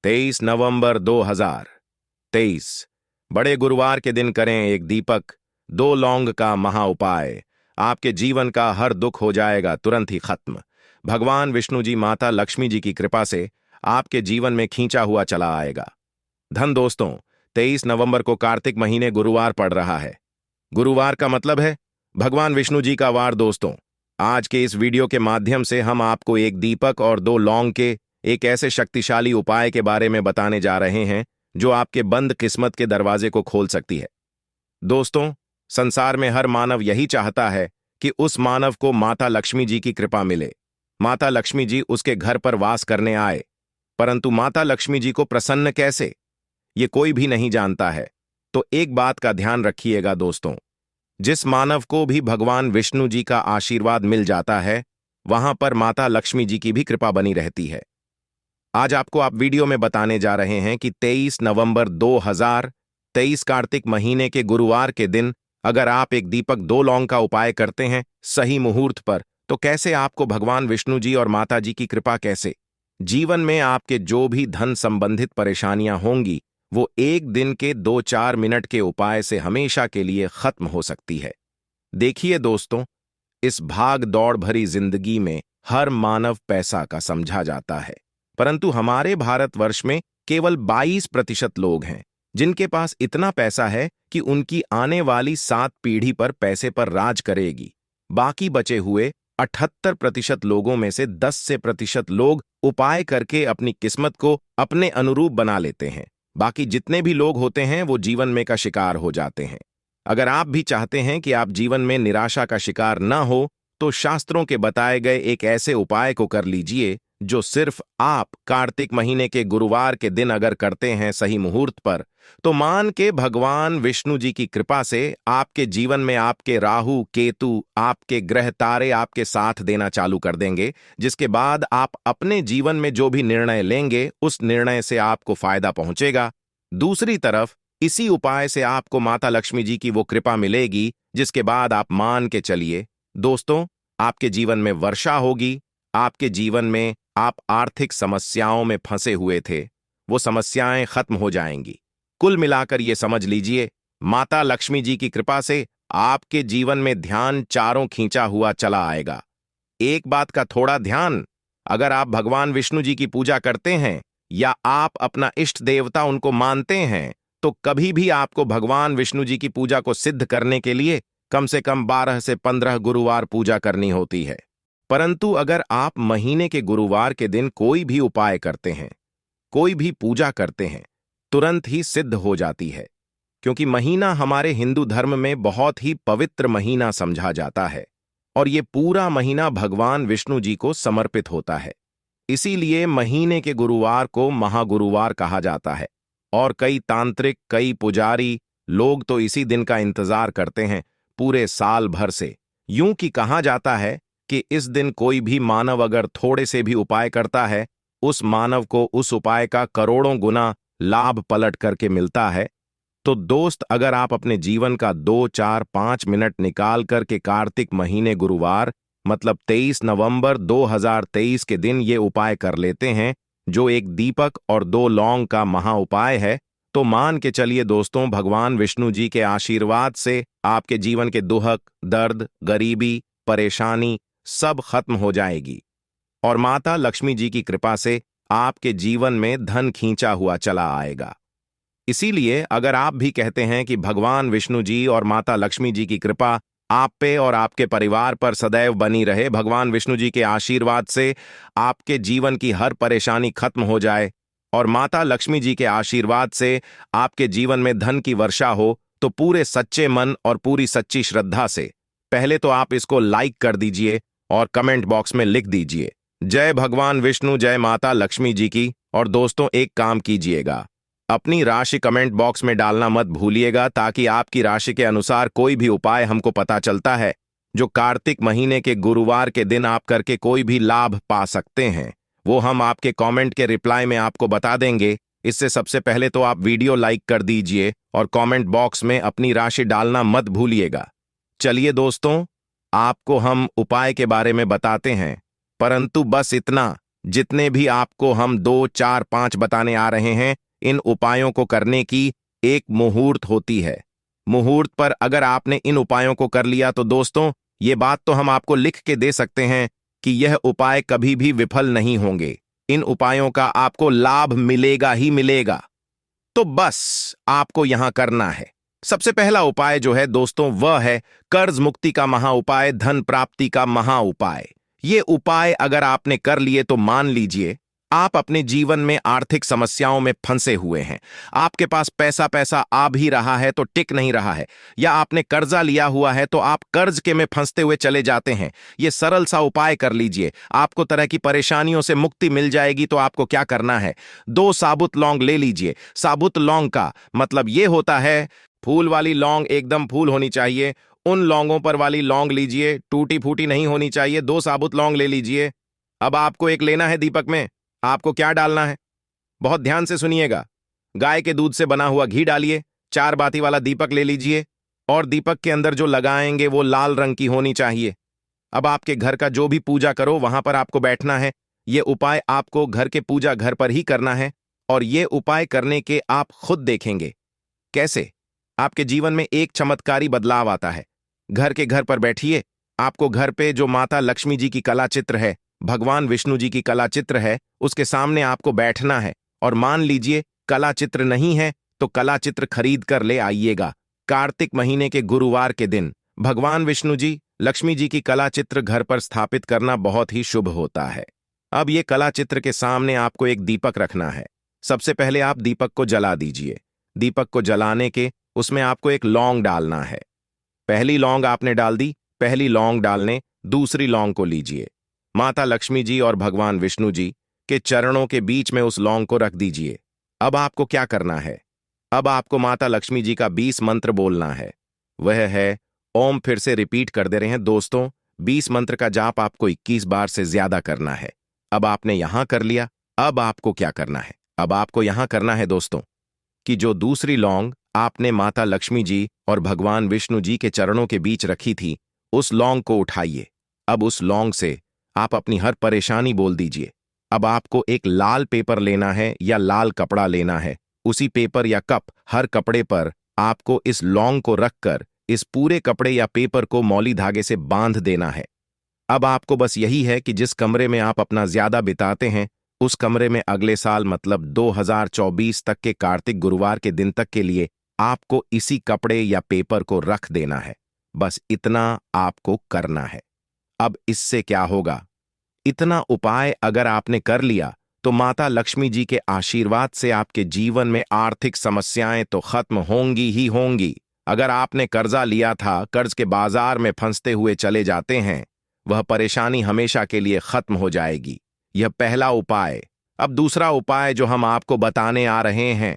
23 नवंबर 2023। बड़े गुरुवार के दिन करें एक दीपक, 2 लौंग का महा उपाय। आपके जीवन का हर दुख हो जाएगा तुरंत ही खत्म। भगवान विष्णु जी माता लक्ष्मी जी की कृपा से आपके जीवन में खींचा हुआ चला आएगा धन। दोस्तों, 23 नवंबर को कार्तिक महीने गुरुवार पड़ रहा है। गुरुवार का मतलब है भगवान विष्णु जी का वार। दोस्तों, आज के इस वीडियो के माध्यम से हम आपको एक दीपक और 2 लौंग के एक ऐसे शक्तिशाली उपाय के बारे में बताने जा रहे हैं जो आपके बंद किस्मत के दरवाजे को खोल सकती है। दोस्तों, संसार में हर मानव यही चाहता है कि उस मानव को माता लक्ष्मी जी की कृपा मिले, माता लक्ष्मी जी उसके घर पर वास करने आए। परंतु माता लक्ष्मी जी को प्रसन्न कैसे, ये कोई भी नहीं जानता है। तो एक बात का ध्यान रखिएगा दोस्तों, जिस मानव को भी भगवान विष्णु जी का आशीर्वाद मिल जाता है, वहां पर माता लक्ष्मी जी की भी कृपा बनी रहती है। आज आपको आप वीडियो में बताने जा रहे हैं कि 23 नवंबर 2023 कार्तिक महीने के गुरुवार के दिन अगर आप एक दीपक 2 लौंग का उपाय करते हैं सही मुहूर्त पर, तो कैसे आपको भगवान विष्णु जी और माता जी की कृपा कैसे जीवन में आपके जो भी धन संबंधित परेशानियां होंगी वो एक दिन के 2-4 मिनट के उपाय से हमेशा के लिए खत्म हो सकती है। देखिए दोस्तों, इस भाग दौड़ भरी जिंदगी में हर मानव पैसा का समझा जाता है, परंतु हमारे भारतवर्ष में केवल 22% लोग हैं जिनके पास इतना पैसा है कि उनकी आने वाली 7 पीढ़ी पर पैसे पर राज करेगी। बाकी बचे हुए 78% लोगों में से 10% लोग उपाय करके अपनी किस्मत को अपने अनुरूप बना लेते हैं। बाकी जितने भी लोग होते हैं वो जीवन में का शिकार हो जाते हैं। अगर आप भी चाहते हैं कि आप जीवन में निराशा का शिकार न हो, तो शास्त्रों के बताए गए एक ऐसे उपाय को कर लीजिए जो सिर्फ आप कार्तिक महीने के गुरुवार के दिन अगर करते हैं सही मुहूर्त पर, तो मान के भगवान विष्णु जी की कृपा से आपके जीवन में आपके राहु केतु, आपके ग्रह तारे आपके साथ देना चालू कर देंगे, जिसके बाद आप अपने जीवन में जो भी निर्णय लेंगे उस निर्णय से आपको फायदा पहुंचेगा। दूसरी तरफ इसी उपाय से आपको माता लक्ष्मी जी की वो कृपा मिलेगी जिसके बाद आप मान के चलिए दोस्तों, आपके जीवन में वर्षा होगी। आपके जीवन में आप आर्थिक समस्याओं में फंसे हुए थे, वो समस्याएं खत्म हो जाएंगी। कुल मिलाकर ये समझ लीजिए, माता लक्ष्मी जी की कृपा से आपके जीवन में ध्यान चारों खींचा हुआ चला आएगा। एक बात का थोड़ा ध्यान, अगर आप भगवान विष्णु जी की पूजा करते हैं या आप अपना इष्ट देवता उनको मानते हैं, तो कभी भी आपको भगवान विष्णु जी की पूजा को सिद्ध करने के लिए कम से कम 12 से 15 गुरुवार पूजा करनी होती है। परंतु अगर आप महीने के गुरुवार के दिन कोई भी उपाय करते हैं, कोई भी पूजा करते हैं, तुरंत ही सिद्ध हो जाती है, क्योंकि महीना हमारे हिंदू धर्म में बहुत ही पवित्र महीना समझा जाता है और ये पूरा महीना भगवान विष्णु जी को समर्पित होता है। इसीलिए महीने के गुरुवार को महागुरुवार कहा जाता है और कई तांत्रिक, कई पुजारी लोग तो इसी दिन का इंतजार करते हैं पूरे साल भर से। यूं कि कहा जाता है कि इस दिन कोई भी मानव अगर थोड़े से भी उपाय करता है, उस मानव को उस उपाय का करोड़ों गुना लाभ पलट करके मिलता है। तो दोस्त, अगर आप अपने जीवन का 2-4-5 मिनट निकाल करके कार्तिक महीने गुरुवार मतलब 23 नवंबर 2023 के दिन ये उपाय कर लेते हैं, जो एक दीपक और 2 लौंग का महा उपाय है, तो मान के चलिए दोस्तों, भगवान विष्णु जी के आशीर्वाद से आपके जीवन के दुख, दर्द, गरीबी, परेशानी सब खत्म हो जाएगी और माता लक्ष्मी जी की कृपा से आपके जीवन में धन खींचा हुआ चला आएगा। इसीलिए अगर आप भी कहते हैं कि भगवान विष्णु जी और माता लक्ष्मी जी की कृपा आप पे और आपके परिवार पर सदैव बनी रहे, भगवान विष्णु जी के आशीर्वाद से आपके जीवन की हर परेशानी खत्म हो जाए और माता लक्ष्मी जी के आशीर्वाद से आपके जीवन में धन की वर्षा हो, तो पूरे सच्चे मन और पूरी सच्ची श्रद्धा से पहले तो आप इसको लाइक कर दीजिए और कमेंट बॉक्स में लिख दीजिए जय भगवान विष्णु, जय माता लक्ष्मी जी की। और दोस्तों, एक काम कीजिएगा, अपनी राशि कमेंट बॉक्स में डालना मत भूलिएगा, ताकि आपकी राशि के अनुसार कोई भी उपाय हमको पता चलता है जो कार्तिक महीने के गुरुवार के दिन आप करके कोई भी लाभ पा सकते हैं, वो हम आपके कमेंट के रिप्लाई में आपको बता देंगे। इससे सबसे पहले तो आप वीडियो लाइक कर दीजिए और कमेंट बॉक्स में अपनी राशि डालना मत भूलिएगा। चलिए दोस्तों, आपको हम उपाय के बारे में बताते हैं, परंतु बस इतना जितने भी आपको हम 2, 4, 5 बताने आ रहे हैं, इन उपायों को करने की एक मुहूर्त होती है। मुहूर्त पर अगर आपने इन उपायों को कर लिया तो दोस्तों, ये बात तो हम आपको लिख के दे सकते हैं कि यह उपाय कभी भी विफल नहीं होंगे। इन उपायों का आपको लाभ मिलेगा ही मिलेगा। तो बस आपको यहां करना है। सबसे पहला उपाय जो है दोस्तों, वह है कर्ज मुक्ति का महा उपाय, धन प्राप्ति का महा उपाय। ये उपाय अगर आपने कर लिए तो मान लीजिए आप अपने जीवन में आर्थिक समस्याओं में फंसे हुए हैं। आपके पास पैसा पैसा आ भी रहा है तो टिक नहीं रहा है, या आपने कर्जा लिया हुआ है तो आप कर्ज के में फंसते हुए चले जाते हैं। ये सरल सा उपाय कर लीजिए, आपको तरह की परेशानियों से मुक्ति मिल जाएगी। तो आपको क्या करना है, 2 साबुत लौंग ले लीजिए। साबुत लौंग का मतलब ये होता है, फूल वाली लौंग एकदम फूल होनी चाहिए। उन लौंगों पर वाली लौंग लीजिए, टूटी फूटी नहीं होनी चाहिए। 2 साबुत लौंग ले लीजिए। अब आपको एक लेना है दीपक में। आपको क्या डालना है, बहुत ध्यान से सुनिएगा। गाय के दूध से बना हुआ घी डालिए। 4 बाती वाला दीपक ले लीजिए, और दीपक के अंदर जो लगाएंगे वो लाल रंग की होनी चाहिए। अब आपके घर का जो भी पूजा करो वहां पर आपको बैठना है। ये उपाय आपको घर के पूजा घर पर ही करना है, और ये उपाय करने के आप खुद देखेंगे कैसे आपके जीवन में एक चमत्कारी बदलाव आता है। घर के घर पर बैठिए। आपको घर पे जो माता लक्ष्मी जी की कला चित्र है, भगवान विष्णु जी की कला चित्र है, उसके सामने आपको बैठना है। और मान लीजिए कला चित्र नहीं है तो कला चित्र खरीद कर ले आइएगा। कार्तिक महीने के गुरुवार के दिन भगवान विष्णु जी, लक्ष्मी जी की कला चित्र घर पर स्थापित करना बहुत ही शुभ होता है। अब ये कला चित्र के सामने आपको एक दीपक रखना है। सबसे पहले आप दीपक को जला दीजिए। दीपक को जलाने के उसमें आपको एक लौंग डालना है। पहली लौंग आपने डाल दी। पहली लौंग डालने दूसरी लौंग को लीजिए। माता लक्ष्मी जी और भगवान विष्णु जी के चरणों के बीच में उस लौंग को रख दीजिए। अब आपको क्या करना है, अब आपको माता लक्ष्मी जी का 20 मंत्र बोलना है। वह है ओम। फिर से रिपीट कर दे रहे हैं दोस्तों, 20 मंत्र का जाप आपको 21 बार से ज्यादा करना है। अब आपने यहां कर लिया। अब आपको क्या करना है, अब आपको यहां करना है दोस्तों कि जो दूसरी लौंग आपने माता लक्ष्मी जी और भगवान विष्णु जी के चरणों के बीच रखी थी, उस लौंग को उठाइए। अब उस लौंग से आप अपनी हर परेशानी बोल दीजिए। अब आपको एक लाल पेपर लेना है या लाल कपड़ा लेना है। उसी पेपर या कप, हर कपड़े पर आपको इस लौंग को रखकर इस पूरे कपड़े या पेपर को मौली धागे से बांध देना है। अब आपको बस यही है कि जिस कमरे में आप अपना ज्यादा बिताते हैं, उस कमरे में अगले साल मतलब 2024 तक के कार्तिक गुरुवार के दिन तक के लिए आपको इसी कपड़े या पेपर को रख देना है। बस इतना आपको करना है। अब इससे क्या होगा, इतना उपाय अगर आपने कर लिया तो माता लक्ष्मी जी के आशीर्वाद से आपके जीवन में आर्थिक समस्याएं तो खत्म होंगी ही होंगी। अगर आपने कर्जा लिया था, कर्ज के बाजार में फंसते हुए चले जाते हैं, वह परेशानी हमेशा के लिए खत्म हो जाएगी। यह पहला उपाय। अब दूसरा उपाय जो हम आपको बताने आ रहे हैं,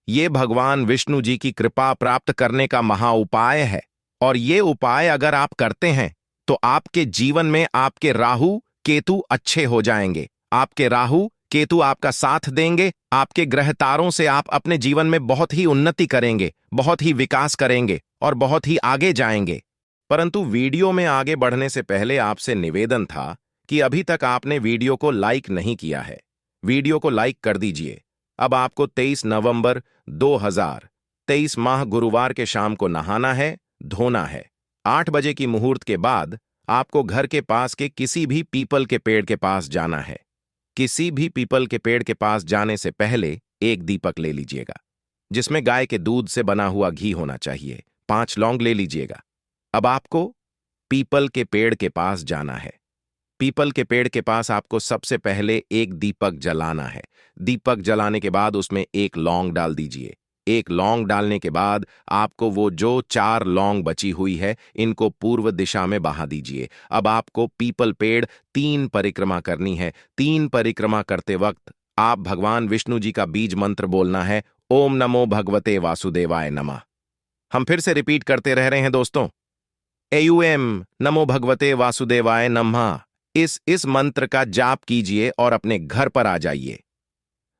ये भगवान विष्णु जी की कृपा प्राप्त करने का महा उपाय है। और ये उपाय अगर आप करते हैं तो आपके जीवन में आपके राहु केतु अच्छे हो जाएंगे। आपके राहु केतु आपका साथ देंगे। आपके ग्रह तारों से आप अपने जीवन में बहुत ही उन्नति करेंगे, बहुत ही विकास करेंगे और बहुत ही आगे जाएंगे। परंतु वीडियो में आगे बढ़ने से पहले आपसे निवेदन था कि अभी तक आपने वीडियो को लाइक नहीं किया है। वीडियो को लाइक कर दीजिए। अब आपको 23 नवंबर 2023 माह गुरुवार के शाम को नहाना है, धोना है। 8 बजे की मुहूर्त के बाद आपको घर के पास के किसी भी पीपल के पेड़ के पास जाना है। किसी भी पीपल के पेड़ के पास जाने से पहले एक दीपक ले लीजिएगा, जिसमें गाय के दूध से बना हुआ घी होना चाहिए। 5 लौंग ले लीजिएगा। अब आपको पीपल के पेड़ के पास जाना है। पीपल के पेड़ के पास आपको सबसे पहले एक दीपक जलाना है। दीपक जलाने के बाद उसमें एक लौंग डाल दीजिए। एक लौंग डालने के बाद आपको वो जो 4 लौंग बची हुई है, इनको पूर्व दिशा में बहा दीजिए। अब आपको पीपल पेड़ 3 परिक्रमा करनी है। 3 परिक्रमा करते वक्त आप भगवान विष्णु जी का बीज मंत्र बोलना है, ओम नमो भगवते वासुदेवाय नमः। हम फिर से रिपीट करते रह रहे हैं दोस्तों, एयूएम नमो भगवते वासुदेवाय नमः। इस मंत्र का जाप कीजिए और अपने घर पर आ जाइए।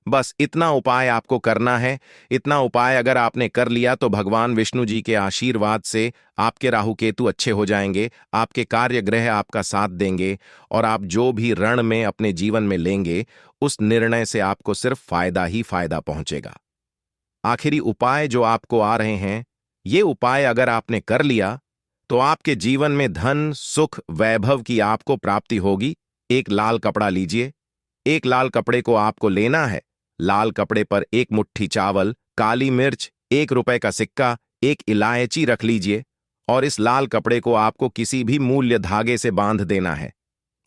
बस इतना उपाय आपको करना है। इतना उपाय अगर आपने कर लिया तो भगवान विष्णु जी के आशीर्वाद से आपके राहु केतु अच्छे हो जाएंगे, आपके कार्य ग्रह आपका साथ देंगे और आप जो भी रण में अपने जीवन में लेंगे उस निर्णय से आपको सिर्फ फायदा ही फायदा पहुंचेगा। आखिरी उपाय जो आपको आ रहे हैं, ये उपाय अगर आपने कर लिया तो आपके जीवन में धन, सुख, वैभव की आपको प्राप्ति होगी। एक लाल कपड़ा लीजिए। एक लाल कपड़े को आपको लेना है। लाल कपड़े पर एक मुट्ठी चावल, काली मिर्च, 1 रुपए का सिक्का, एक इलायची रख लीजिए और इस लाल कपड़े को आपको किसी भी मूल्य धागे से बांध देना है।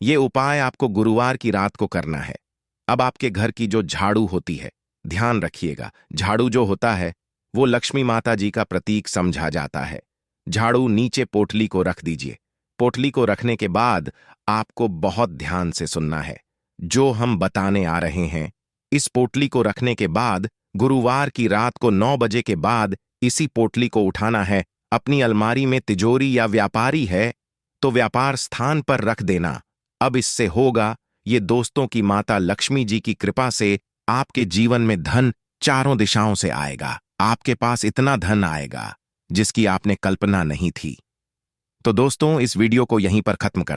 ये उपाय आपको गुरुवार की रात को करना है। अब आपके घर की जो झाड़ू होती है, ध्यान रखिएगा, झाड़ू जो होता है वो लक्ष्मी माता जी का प्रतीक समझा जाता है। झाड़ू नीचे पोटली को रख दीजिए। पोटली को रखने के बाद आपको बहुत ध्यान से सुनना है जो हम बताने आ रहे हैं। इस पोटली को रखने के बाद गुरुवार की रात को 9 बजे के बाद इसी पोटली को उठाना है, अपनी अलमारी में, तिजोरी या व्यापारी है तो व्यापार स्थान पर रख देना। अब इससे होगा, ये दोस्तों की माता लक्ष्मी जी की कृपा से आपके जीवन में धन चारों दिशाओं से आएगा। आपके पास इतना धन आएगा जिसकी आपने कल्पना नहीं थी। तो दोस्तों, इस वीडियो को यहीं पर खत्म कर